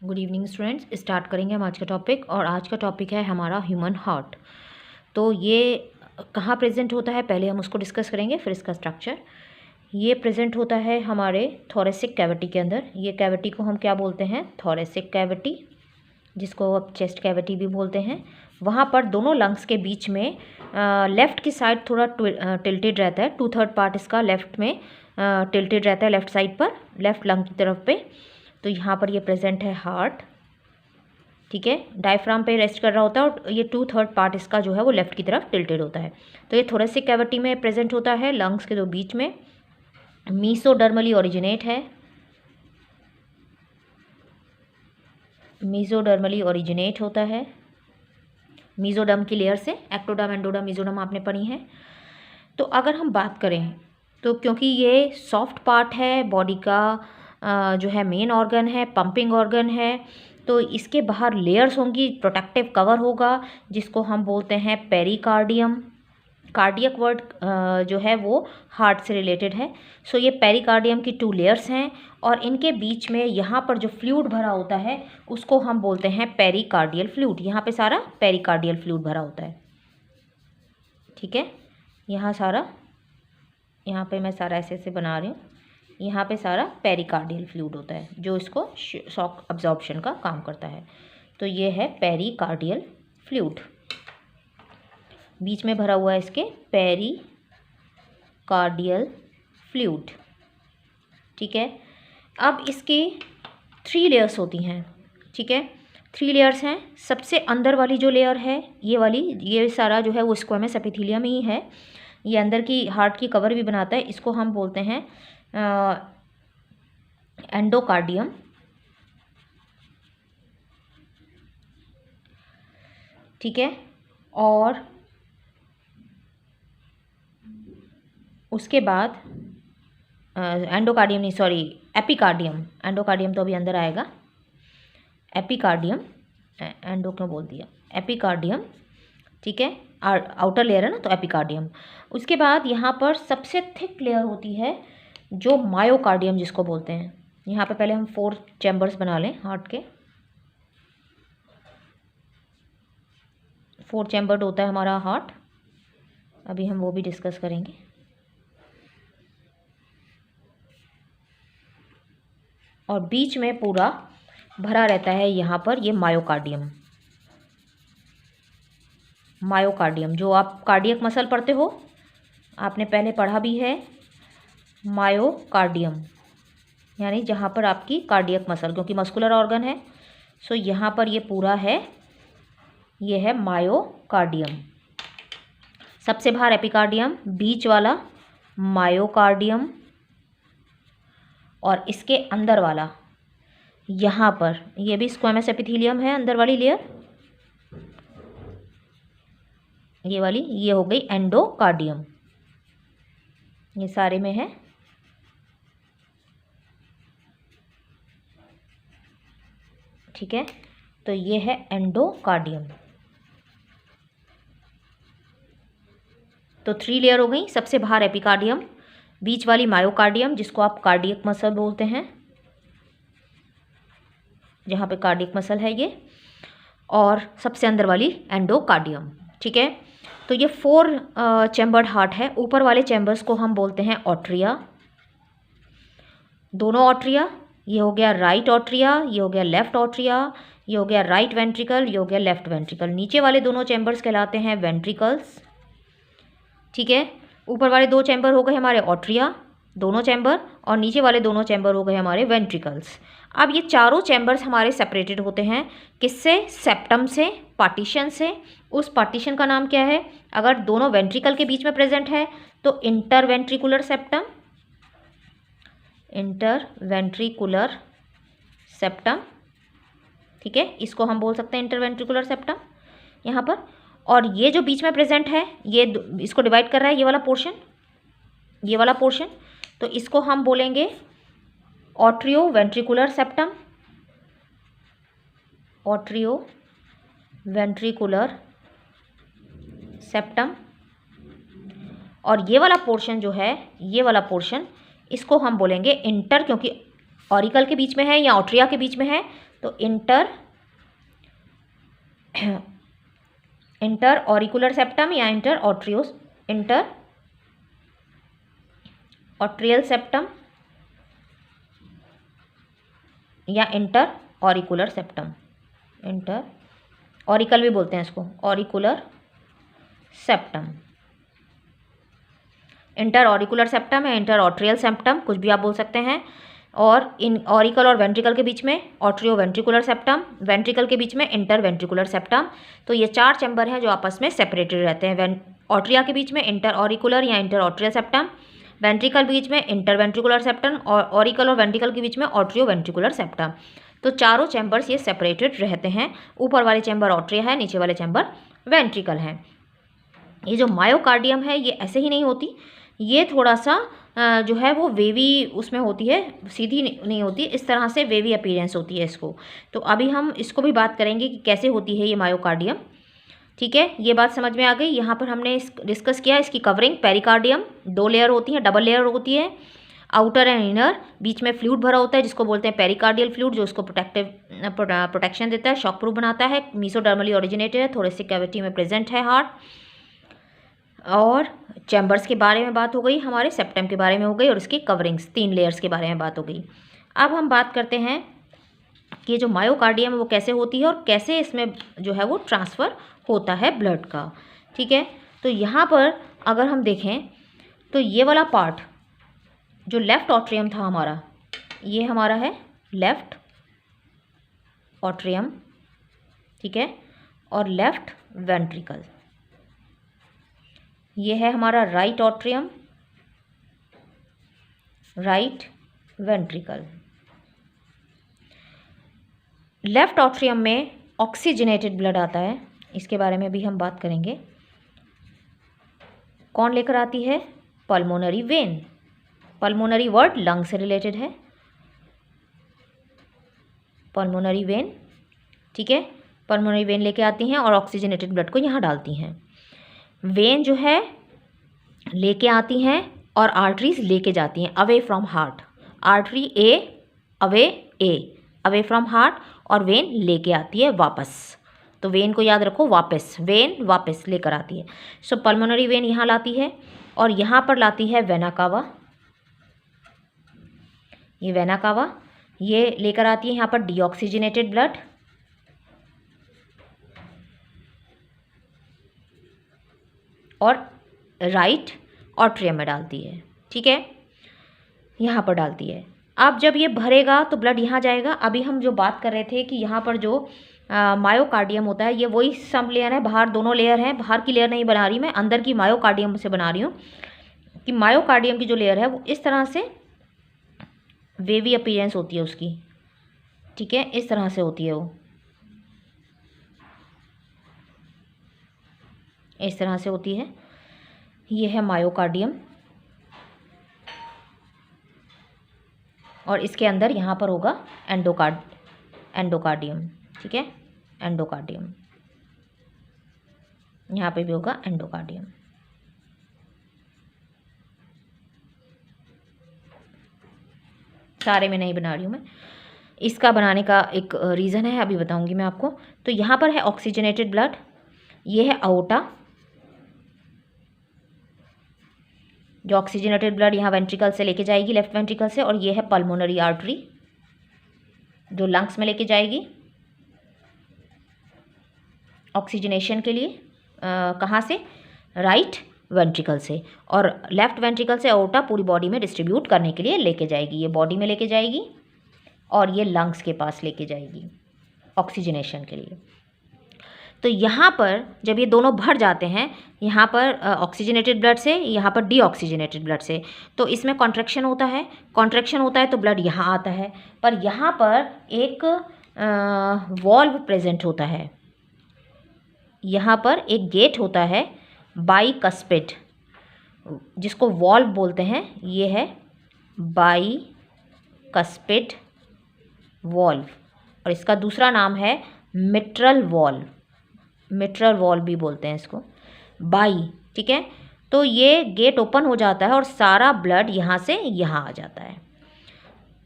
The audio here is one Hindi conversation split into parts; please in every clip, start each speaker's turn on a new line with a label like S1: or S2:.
S1: Good evening students. स्टार्ट करेंगे हम आज का टॉपिक, और आज का टॉपिक है हमारा ह्यूमन हार्ट। तो ये कहाँ प्रेजेंट होता है, पहले हम उसको डिस्कस करेंगे, फिर इसका स्ट्रक्चर। ये प्रेजेंट होता है हमारे थोरेसिक कैविटी के अंदर। ये कैविटी को हम क्या बोलते हैं? थोरेसिक कैविटी, जिसको अब चेस्ट कैविटी भी बोलते हैं। वहाँ पर दोनों लंग्स के बीच में लेफ़्ट की साइड थोड़ा टिल्टेड रहता है। 2/3 पार्ट इसका लेफ़्ट में टिल्टेड रहता है, लेफ़्ट साइड पर, लेफ़्ट लंग की तरफ पे। तो यहाँ पर ये प्रेजेंट है हार्ट, ठीक है। डायफ्राम पे रेस्ट कर रहा होता है, और ये 2/3 पार्ट इसका जो है वो लेफ़्ट की तरफ टिल्टेड होता है। तो ये थोरेसिक कैविटी में प्रेजेंट होता है, लंग्स के दो बीच में। मीसोडर्मली ओरिजिनेट है, मीजोडर्मली ओरिजिनेट होता है मीजोडर्म की लेयर से। एक्टोडर्म, एंडोडर्म, मीजोडर्म आपने पढ़ी है। तो अगर हम बात करें तो क्योंकि ये सॉफ्ट पार्ट है बॉडी का, जो है मेन ऑर्गन है, पंपिंग ऑर्गन है, तो इसके बाहर लेयर्स होंगी, प्रोटेक्टिव कवर होगा, जिसको हम बोलते हैं पेरिकार्डियम। कार्डियक वर्ड जो है वो हार्ट से रिलेटेड है। सो ये पेरिकार्डियम की 2 लेयर्स हैं, और इनके बीच में यहाँ पर जो फ्लूइड भरा होता है उसको हम बोलते हैं पेरिकार्डियल फ्लूइड। यहाँ पे सारा पेरिकार्डियल फ्लूइड भरा होता है, ठीक है। यहाँ पे मैं सारा ऐसे बना रही हूँ। यहाँ पे सारा पेरिकार्डियल फ्लूइड होता है, जो इसको शॉक अब्जॉर्प्शन का काम करता है। तो ये है पेरिकार्डियल फ्लूइड, बीच में भरा हुआ है इसके पेरिकार्डियल फ्लूइड, ठीक है। अब इसकी 3 लेयर्स होती हैं, ठीक है। 3 लेयर्स हैं। सबसे अंदर वाली जो लेयर है ये वाली, ये सारा जो है वो स्क्वैमस एपिथेलियम ही है। ये अंदर की हार्ट की कवर भी बनाता है। इसको हम बोलते हैं एंडोकार्डियम, ठीक है। और उसके बाद एंडोकार्डियम नहीं, सॉरी, एपिकार्डियम। एंडोकार्डियम तो अभी अंदर आएगा। एपिकार्डियम, एंडो क्यों बोल दिया, एपिकार्डियम, ठीक है। आउटर लेयर है ना, तो एपिकार्डियम। उसके बाद यहाँ पर सबसे थिक लेयर होती है जो मायोकार्डियम जिसको बोलते हैं। यहाँ पे पहले हम 4 चैम्बर्स बना लें हार्ट के। 4 चैम्बर्ड होता है हमारा हार्ट, अभी हम वो भी डिस्कस करेंगे। और बीच में पूरा भरा रहता है यहाँ पर ये मायोकार्डियम। मायोकार्डियम जो आप कार्डियक मसल पढ़ते हो, आपने पहले पढ़ा भी है। मायोकार्डियम यानी जहाँ पर आपकी कार्डियक मसल, क्योंकि मस्कुलर ऑर्गन है, सो यहाँ पर ये पूरा है, ये है मायोकार्डियम। सबसे बाहर एपिकार्डियम, बीच वाला मायोकार्डियम, और इसके अंदर वाला यहाँ पर ये भी स्क्वैमस एपिथेलियम है, अंदर वाली लेयर ये वाली, ये हो गई एंडोकार्डियम। ये सारे में है, ठीक है। तो ये है एंडोकार्डियम। तो 3 लेयर हो गई। सबसे बाहर एपिकार्डियम, बीच वाली मायोकार्डियम जिसको आप कार्डियक मसल बोलते हैं, जहाँ पे कार्डियक मसल है ये, और सबसे अंदर वाली एंडोकार्डियम, ठीक है। तो ये 4 चैम्बर्ड हार्ट है। ऊपर वाले चैम्बर्स को हम बोलते हैं ऑट्रिया, दोनों ऑट्रिया। ये हो गया राइट ऑट्रिया, ये हो गया लेफ्ट ऑट्रिया, ये हो गया राइट वेंट्रिकल, ये हो गया लेफ्ट वेंट्रिकल। नीचे वाले दोनों चैम्बर्स कहलाते हैं वेंट्रिकल्स, ठीक है। ऊपर वाले 2 चैम्बर हो गए हमारे ऑट्रिया, दोनों चैम्बर, और नीचे वाले दोनों चैम्बर हो गए हमारे वेंट्रिकल्स। अब ये चारों चैम्बर्स हमारे सेपरेटेड होते हैं, किससे? सेप्टम से, पार्टीशन से। उस पार्टीशन का नाम क्या है? अगर दोनों वेंट्रिकल के बीच में प्रेजेंट है तो इंटरवेंट्रिकुलर सेप्टम, इंटरवेंट्रिकुलर सेप्टम, ठीक है। इसको हम बोल सकते हैं इंटरवेंट्रिकुलर सेप्टम यहाँ पर। और ये जो बीच में प्रेजेंट है, ये इसको डिवाइड कर रहा है, ये वाला पोर्शन, ये वाला पोर्शन, तो इसको हम बोलेंगे ऑट्रियो वेंट्रिकुलर सेप्टम, ऑट्रियो वेंट्रिकुलर सेप्टम। और ये वाला पोर्शन जो है, ये वाला पोर्शन, इसको हम बोलेंगे इंटर, क्योंकि ऑरिकल के बीच में है या ऑट्रिया के बीच में है, तो इंटर ऑरिकुलर सेप्टम या इंटर ऑट्रियल सेप्टम या inter auricular septum, inter auricle भी बोलते हैं इसको, auricular septum, inter auricular septum या इंटर ऑट्रियल सेप्टम, कुछ भी आप बोल सकते हैं। और इन ऑरिकल और वेंट्रिकल के बीच में ऑट्रियो वेंट्रिकुलर सेप्टम, वेंट्रिकल के बीच में इंटर वेंट्रिकुलर सेप्टम। तो ये 4 चैम्बर हैं जो आपस में सेपरेटेड रहते हैं। ऑट्रिया के बीच में इंटर ऑरिकुलर या इंटर ऑट्रियल सेप्टम, वेंट्रिकल बीच में इंटर वेंट्रिकुलर सेप्टम, और ऑरिकल और वेंट्रिकल के बीच में ऑट्रियो वेंट्रिकुलर सेप्टम। तो चारों चैम्बर्स ये सेपरेटेड रहते हैं। ऊपर वाले चैम्बर ऑट्रिया है, नीचे वाले चैम्बर वेंट्रिकल हैं। ये जो मायोकार्डियम है ये ऐसे ही नहीं होती, ये थोड़ा सा जो है वो वेवी उसमें होती है, सीधी नहीं होती, इस तरह से वेवी अपीयरेंस होती है इसको। तो अभी हम इसको भी बात करेंगे कि कैसे होती है ये मायोकार्डियम। ठीक है, ये बात समझ में आ गई। यहाँ पर हमने डिस्कस किया इसकी कवरिंग। पेरिकार्डियम 2 लेयर होती है, डबल लेयर होती है, आउटर एंड इनर, बीच में फ्लूइड भरा होता है जिसको बोलते हैं पेरिकार्डियल फ्लूइड, जो उसको प्रोटेक्शन देता है, शॉक प्रूफ बनाता है। मीसोडर्मली ओरिजिनेटेड है, थोरेसिक कैविटी में प्रेजेंट है हार्ट। और चैम्बर्स के बारे में बात हो गई, हमारे सेप्टम के बारे में हो गई, और इसकी कवरिंग्स 3 लेयर्स के बारे में बात हो गई। अब हम बात करते हैं कि जो मायोकार्डियम है वो कैसे होती है और कैसे इसमें जो है वो ट्रांसफ़र होता है ब्लड का। ठीक है, तो यहाँ पर अगर हम देखें तो ये वाला पार्ट जो लेफ़्ट ऑट्रियम था हमारा, ये हमारा है लेफ़्ट ऑट्रियम, ठीक है, और लेफ़्ट वेंट्रिकल। ये है हमारा right atrium, right ventricle. Left atrium में ऑक्सीजनेटेड ब्लड आता है, इसके बारे में भी हम बात करेंगे। कौन लेकर आती है? Pulmonary vein. Pulmonary word lung से रिलेटेड है, पल्मोनरी वेन। ठीक है, पल्मोनरी वेन लेके आती हैं और ऑक्सीजनेटेड ब्लड को यहाँ डालती हैं। वेन जो है लेके आती हैं और आर्टरीज लेके जाती हैं away from heart. Artery A away from heart, और वेन लेके आती है वापस। तो वेन को याद रखो, वापस, वेन वापस लेकर आती है। सो पल्मोनरी वेन यहाँ लाती है, और यहाँ पर लाती है वेना कावा। ये वेना कावा ये लेकर आती है यहाँ पर डीऑक्सीजनेटेड ब्लड, और राइट ऑट्रियम में डालती है। ठीक है, यहाँ पर डालती है। अब जब ये भरेगा तो ब्लड यहाँ जाएगा। अभी हम जो बात कर रहे थे कि यहाँ पर जो मायोकार्डियम होता है, ये वही सब लेयर है, बाहर दोनों लेयर हैं। बाहर की लेयर नहीं बना रही मैं, अंदर की मायोकार्डियम से बना रही हूँ कि मायोकार्डियम की जो लेयर है वो इस तरह से वेवी अपीयरेंस होती है उसकी। ठीक है, इस तरह से होती है वो, इस तरह से होती है। ये है मायोकार्डियम, और इसके अंदर यहाँ पर होगा एंडोकार्डियम। ठीक है, एंडोकार्डियम, यहाँ पे भी होगा एंडोकार्डियम। सारे में नहीं बना रही हूँ मैं, इसका बनाने का एक रीज़न है, अभी बताऊंगी मैं आपको। तो यहाँ पर है ऑक्सीजनेटेड ब्लड, ये है अओर्टा, जो ऑक्सीजनेटेड ब्लड यहाँ वेंट्रिकल से लेके जाएगी, लेफ्ट वेंट्रिकल से, और ये है पल्मोनरी आर्टरी जो लंग्स में लेके जाएगी ऑक्सीजनेशन के लिए। कहाँ से? राइट वेंट्रिकल से, और लेफ्ट वेंट्रिकल से अओर्टा पूरी बॉडी में डिस्ट्रीब्यूट करने के लिए लेके जाएगी। ये बॉडी में लेके जाएगी और ये लंग्स के पास लेके जाएगी ऑक्सीजनेशन के लिए। तो यहाँ पर जब ये दोनों भर जाते हैं, यहाँ पर ऑक्सीजनेटेड ब्लड से, यहाँ पर डीऑक्सीजनेटेड ब्लड से, तो इसमें कॉन्ट्रैक्शन होता है। कॉन्ट्रैक्शन होता है तो ब्लड यहाँ आता है, पर यहाँ पर एक वॉल्व प्रेजेंट होता है। यहाँ पर एक गेट होता है बाइकस्पिड, जिसको वॉल्व बोलते हैं। ये है बाइकस्पिड वॉल्व, और इसका दूसरा नाम है मिट्रल वॉल्व। मिट्रल वॉल्व भी बोलते हैं इसको, बाई। ठीक है, तो ये गेट ओपन हो जाता है और सारा ब्लड यहाँ से यहाँ आ जाता है।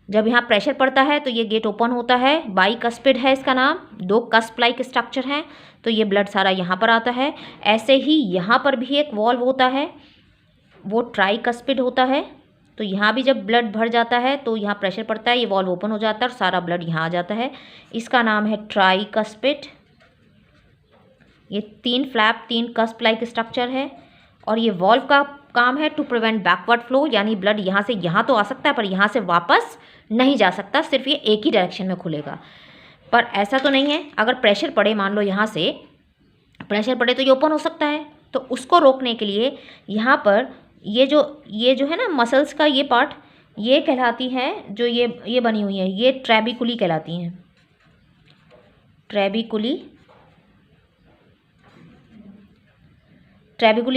S1: जब यहाँ प्रेशर पड़ता है तो ये गेट ओपन होता है, बाइकस्पिड है इसका नाम, 2 कस्प लाइक स्ट्रक्चर हैं, तो ये ब्लड सारा यहाँ पर आता है। ऐसे ही यहाँ पर भी एक वॉल्व होता है, वो ट्राइकस्पिड होता है, तो यहाँ भी जब ब्लड भर जाता है तो यहाँ प्रेशर पड़ता है, ये वॉल्व ओपन हो जाता है और सारा ब्लड यहाँ आ जाता है, इसका नाम है ट्राइकस्पिड। ये 3 फ्लैप, 3 कस्प लाइक स्ट्रक्चर है, और ये वॉल्व का काम है टू प्रिवेंट बैकवर्ड फ्लो, यानी ब्लड यहाँ से यहाँ तो आ सकता है पर यहाँ से वापस नहीं जा सकता, सिर्फ ये एक ही डायरेक्शन में खुलेगा। पर ऐसा तो नहीं है, अगर प्रेशर पड़े, मान लो यहाँ से प्रेशर पड़े तो ये ओपन हो सकता है, तो उसको रोकने के लिए यहाँ पर ये जो है ना मसल्स का ये पार्ट, ये कहलाती है, जो ये बनी हुई है, ये ट्रेबिकुली कहलाती हैं, ट्रेबिकुली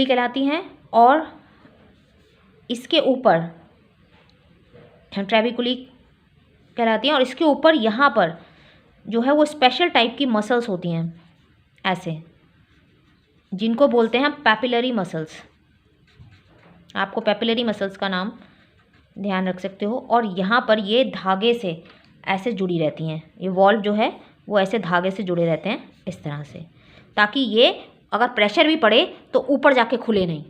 S1: कहलाती हैं। और इसके ऊपर ट्रेबिकुली कहलाती हैं, और इसके ऊपर यहाँ पर जो है वो स्पेशल टाइप की मसल्स होती हैं ऐसे, जिनको बोलते हैं पैपिलरी मसल्स। आपको पैपिलरी मसल्स का नाम ध्यान रख सकते हो। और यहाँ पर ये धागे से ऐसे जुड़ी रहती हैं, ये वॉल्व जो है वो ऐसे धागे से जुड़े रहते हैं इस तरह से, ताकि ये अगर प्रेशर भी पड़े तो ऊपर जाके खुले नहीं,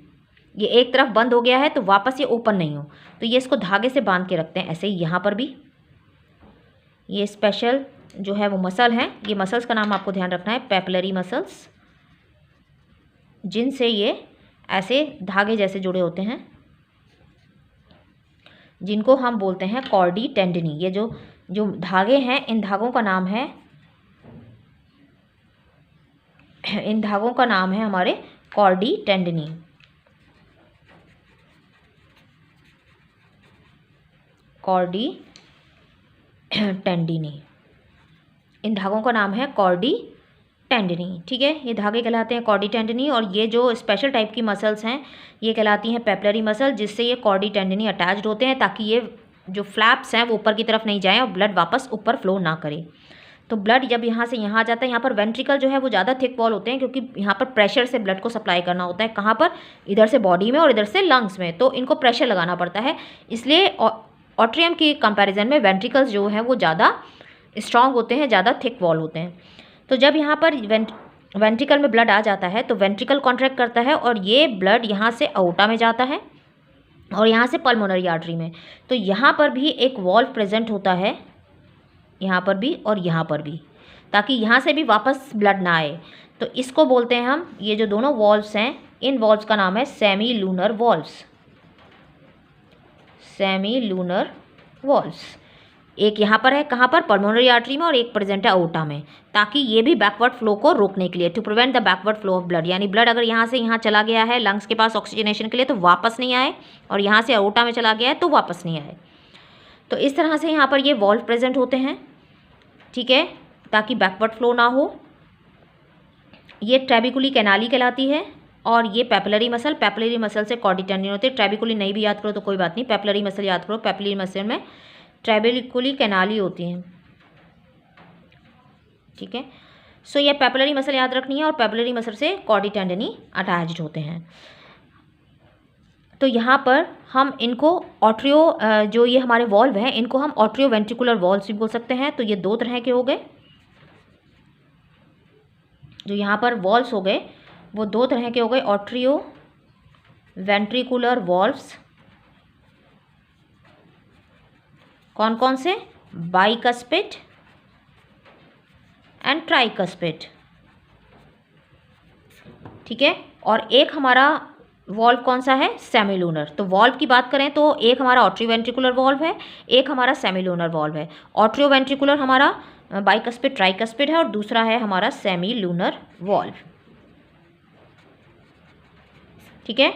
S1: ये एक तरफ बंद हो गया है तो वापस ये ओपन नहीं हो, तो ये इसको धागे से बांध के रखते हैं। ऐसे ही यहाँ पर भी ये स्पेशल जो है वो मसल हैं, ये मसल्स का नाम आपको ध्यान रखना है, पैपिलरी मसल्स, जिनसे ये ऐसे धागे जैसे जुड़े होते हैं, जिनको हम बोलते हैं कॉर्डी टेंडनी। ये जो धागे हैं, इन धागों का नाम है हमारे कॉर्डी टेंडनी। इन धागों का नाम है कॉर्डी टेंडनी, ठीक है, ये धागे कहलाते हैं कॉर्डी टेंडनी। और ये जो स्पेशल टाइप की मसल्स हैं ये कहलाती हैं पैपिलरी मसल, जिससे ये कॉर्डी टेंडनी अटैच्ड होते हैं, ताकि ये जो फ्लैप्स हैं वो ऊपर की तरफ नहीं जाएं और ब्लड वापस ऊपर फ्लो ना करे। तो ब्लड जब यहाँ से यहाँ जाता है, यहाँ पर वेंट्रिकल जो है वो ज़्यादा थिक वॉल होते हैं, क्योंकि यहाँ पर प्रेशर से ब्लड को सप्लाई करना होता है। कहाँ पर? इधर से बॉडी में और इधर से लंग्स में, तो इनको प्रेशर लगाना पड़ता है। इसलिए ऑट्रियम के कंपैरिजन में वेंट्रिकल्स जो हैं वो ज़्यादा स्ट्रॉन्ग होते हैं, ज़्यादा थिक वॉल होते हैं। तो जब यहाँ पर वेंट्रिकल में ब्लड आ जाता है तो वेंट्रिकल कॉन्ट्रैक्ट करता है और ये ब्लड यहाँ से अओर्टा में जाता है और यहाँ से पल्मोनरी आर्टरी में। तो यहाँ पर भी एक वॉल्व प्रेजेंट होता है, यहाँ पर भी और यहाँ पर भी, ताकि यहाँ से भी वापस ब्लड ना आए। तो इसको बोलते हैं हम, ये जो दोनों वॉल्व्स हैं, इन वॉल्व्स का नाम है semi lunar valves. Semi lunar valves, एक यहाँ पर है, कहाँ पर? पल्मोनरी आर्टरी में, और एक प्रेजेंट है अओर्टा में, ताकि ये भी बैकवर्ड फ्लो को रोकने के लिए, to prevent the backward flow of blood. यानी ब्लड अगर यहाँ से यहाँ चला गया है लंग्स के पास ऑक्सीजनेशन के लिए तो वापस नहीं आए, और यहाँ से अओर्टा में चला गया है तो वापस नहीं आए। तो इस तरह से यहाँ पर ये वॉल्व प्रेजेंट होते हैं, ठीक है, ताकि बैकवर्ड फ्लो ना हो। ये ट्रेबिकुली कैनाली कहलाती है, और ये पैपिलरी मसल से कॉर्डी टेंडनी होते हैं। ट्रेबिकुली नहीं भी याद करो तो कोई बात नहीं, पैपिलरी मसल याद करो। पैपिलरी मसल में ट्रेबिकुली कैनाली होती हैं, ठीक है। सो ये पैपिलरी मसल याद रखनी है, और पैपिलरी मसल से कॉर्डी टेंडनी अटैच्ड होते हैं। तो यहाँ पर हम इनको ऑट्रियो, जो ये हमारे वॉल्व हैं, इनको हम ऑट्रियो वेंट्रिकुलर वॉल्व्स भी बोल सकते हैं। तो ये 2 तरह के हो गए, जो यहाँ पर वॉल्व्स हो गए वो 2 तरह के हो गए, ऑट्रियो वेंट्रिकुलर वॉल्व्स। कौन कौन से? बाइकस्पिड एंड ट्राइकस्पिड, ठीक है। और एक हमारा वॉल्व कौन सा है? सेमीलूनर। तो वॉल्व की बात करें तो एक हमारा ऑट्रियो वेंट्रिकुलर वॉल्व है, एक हमारा सेमीलूनर वॉल्व है। ऑट्रियो वेंट्रिकुलर हमारा बाइकस्पिड ट्राइकस्पिड है, और दूसरा है हमारा सेमीलूनर वॉल्व, ठीक है।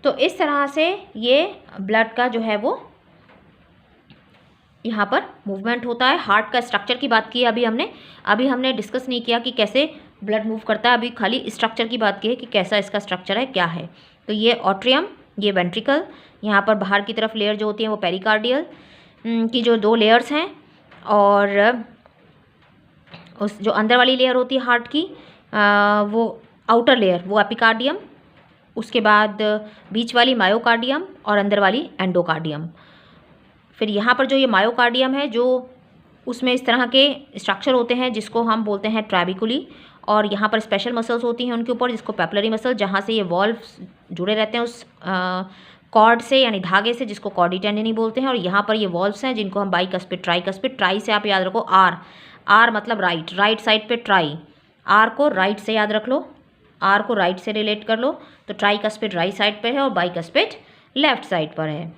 S1: तो इस तरह से ये ब्लड का जो है वो यहाँ पर मूवमेंट होता है। हार्ट का स्ट्रक्चर की बात की है अभी हमने डिस्कस नहीं किया कि कैसे ब्लड मूव करता है, अभी खाली स्ट्रक्चर की बात की है कि कैसा इसका स्ट्रक्चर है, क्या है। तो ये ऑट्रियम, ये वेंट्रिकल, यहाँ पर बाहर की तरफ लेयर जो होती है वो पेरिकार्डियल की जो 2 लेयर्स हैं, और उस जो अंदर वाली लेयर होती है हार्ट की, वो आउटर लेयर वो एपिकार्डियम, उसके बाद बीच वाली मायोकार्डियम और अंदर वाली एंडोकार्डियम। फिर यहाँ पर जो ये मायोकार्डियम है, जो उसमें इस तरह के स्ट्रक्चर होते हैं जिसको हम बोलते हैं ट्रैबिकुली, और यहाँ पर स्पेशल मसल्स होती हैं उनके ऊपर, जिसको पेपलरी मसल, जहाँ से ये वॉल्व्स जुड़े रहते हैं उस कॉर्ड से यानी धागे से, जिसको कॉर्डी टेंडनी बोलते हैं। और यहाँ पर ये वॉल्व्स हैं जिनको हम बाइकस्पिड, ट्राइकस्पिड, ट्राई से आप याद रखो आर, आर मतलब राइट, राइट साइड पे ट्राई, आर को राइट से याद रख लो, आर को राइट से रिलेट कर लो, तो ट्राइकस्पिड राइट साइड पर है और बाइकस्पिड लेफ्ट साइड पर है।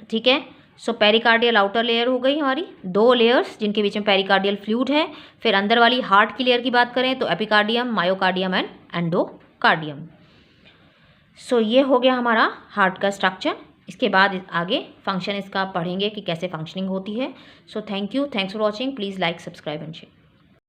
S1: ठीक है, सो पेरिकार्डियल आउटर लेयर हो गई हमारी, 2 लेयर्स जिनके बीच में पेरिकार्डियल फ्लूइड है। फिर अंदर वाली हार्ट की लेयर की बात करें तो एपिकार्डियम, मायोकार्डियम एंड एंडोकार्डियम। सो ये हो गया हमारा हार्ट का स्ट्रक्चर। इसके बाद आगे फंक्शन इसका पढ़ेंगे कि कैसे फंक्शनिंग होती है। So thank you, thanks for watching, please like, subscribe and share.